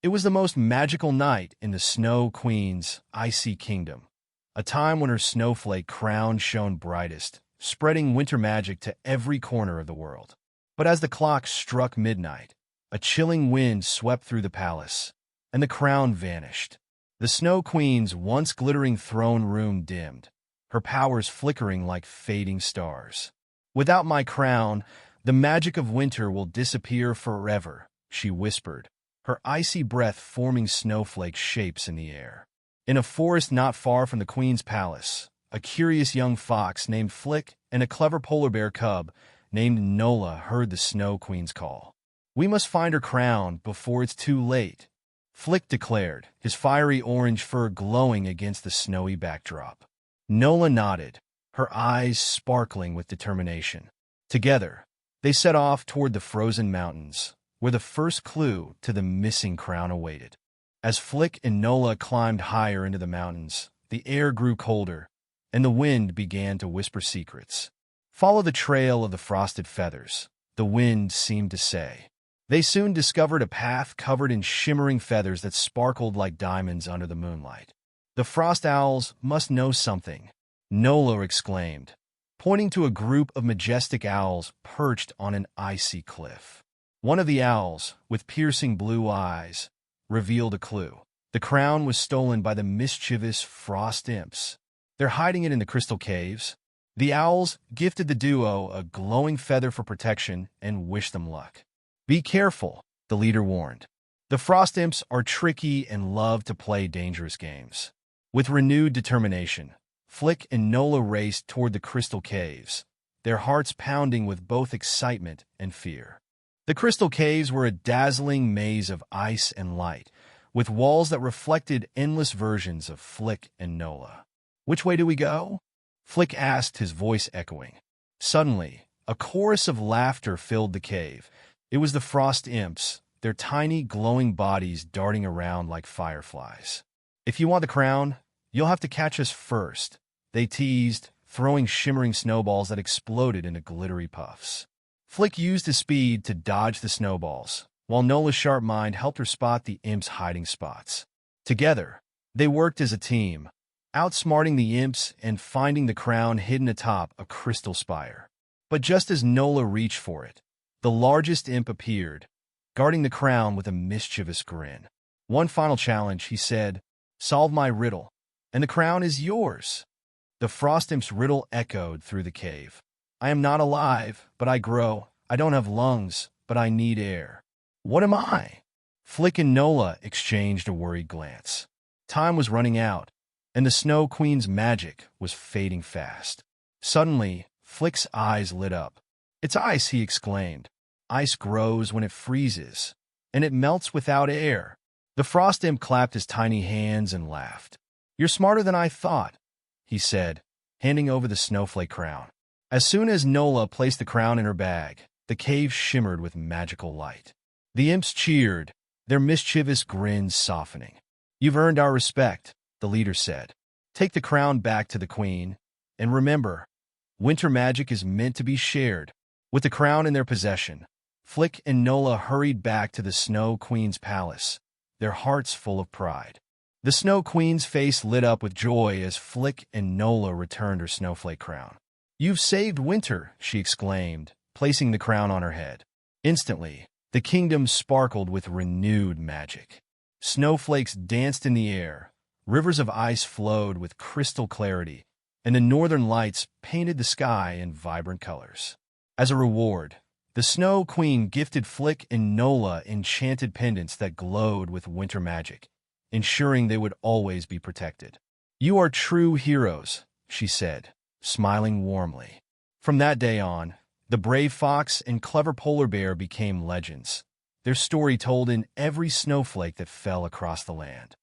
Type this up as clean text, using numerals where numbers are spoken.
It was the most magical night in the Snow Queen's icy kingdom, a time when her snowflake crown shone brightest, spreading winter magic to every corner of the world. But as the clock struck midnight, a chilling wind swept through the palace, and the crown vanished. The Snow Queen's once glittering throne room dimmed, her powers flickering like fading stars. "Without my crown, the magic of winter will disappear forever," she whispered, her icy breath forming snowflake shapes in the air. In a forest not far from the queen's palace, a curious young fox named Flick and a clever polar bear cub named Nola heard the Snow Queen's call. "We must find her crown before it's too late," Flick declared, his fiery orange fur glowing against the snowy backdrop. Nola nodded, her eyes sparkling with determination. Together, they set off toward the frozen mountains, where the first clue to the missing crown awaited. As Flick and Nola climbed higher into the mountains, the air grew colder, and the wind began to whisper secrets. "Follow the trail of the frosted feathers," the wind seemed to say. They soon discovered a path covered in shimmering feathers that sparkled like diamonds under the moonlight. "The frost owls must know something," Nola exclaimed, pointing to a group of majestic owls perched on an icy cliff. One of the owls, with piercing blue eyes, revealed a clue. The crown was stolen by the mischievous Frost Imps. "They're hiding it in the crystal caves." The owls gifted the duo a glowing feather for protection and wished them luck. "Be careful," the leader warned. "The Frost Imps are tricky and love to play dangerous games." With renewed determination, Flick and Nola raced toward the crystal caves, their hearts pounding with both excitement and fear. The crystal caves were a dazzling maze of ice and light, with walls that reflected endless versions of Flick and Nola. "Which way do we go?" Flick asked, his voice echoing. Suddenly, a chorus of laughter filled the cave. It was the Frost Imps, their tiny, glowing bodies darting around like fireflies. "If you want the crown, you'll have to catch us first," they teased, throwing shimmering snowballs that exploded into glittery puffs. Flick used his speed to dodge the snowballs, while Nola's sharp mind helped her spot the imps' hiding spots. Together, they worked as a team, outsmarting the imps and finding the crown hidden atop a crystal spire. But just as Nola reached for it, the largest imp appeared, guarding the crown with a mischievous grin. "One final challenge," he said. "Solve my riddle, and the crown is yours." The Frost Imp's riddle echoed through the cave. "I am not alive, but I grow. I don't have lungs, but I need air. What am I?" Flick and Nola exchanged a worried glance. Time was running out, and the Snow Queen's magic was fading fast. Suddenly, Flick's eyes lit up. "It's ice," he exclaimed. "Ice grows when it freezes, and it melts without air." The Frost Imp clapped his tiny hands and laughed. "You're smarter than I thought," he said, handing over the Snowflake Crown. As soon as Nola placed the crown in her bag, the cave shimmered with magical light. The imps cheered, their mischievous grins softening. "You've earned our respect," the leader said. "Take the crown back to the queen, and remember, winter magic is meant to be shared." With the crown in their possession, Flick and Nola hurried back to the Snow Queen's palace, their hearts full of pride. The Snow Queen's face lit up with joy as Flick and Nola returned her snowflake crown. "You've saved winter," she exclaimed, placing the crown on her head. Instantly, the kingdom sparkled with renewed magic. Snowflakes danced in the air, rivers of ice flowed with crystal clarity, and the northern lights painted the sky in vibrant colors. As a reward, the Snow Queen gifted Flick and Nola enchanted pendants that glowed with winter magic, ensuring they would always be protected. "You are true heroes," she said, smiling warmly. From that day on, the brave fox and clever polar bear became legends, their story told in every snowflake that fell across the land.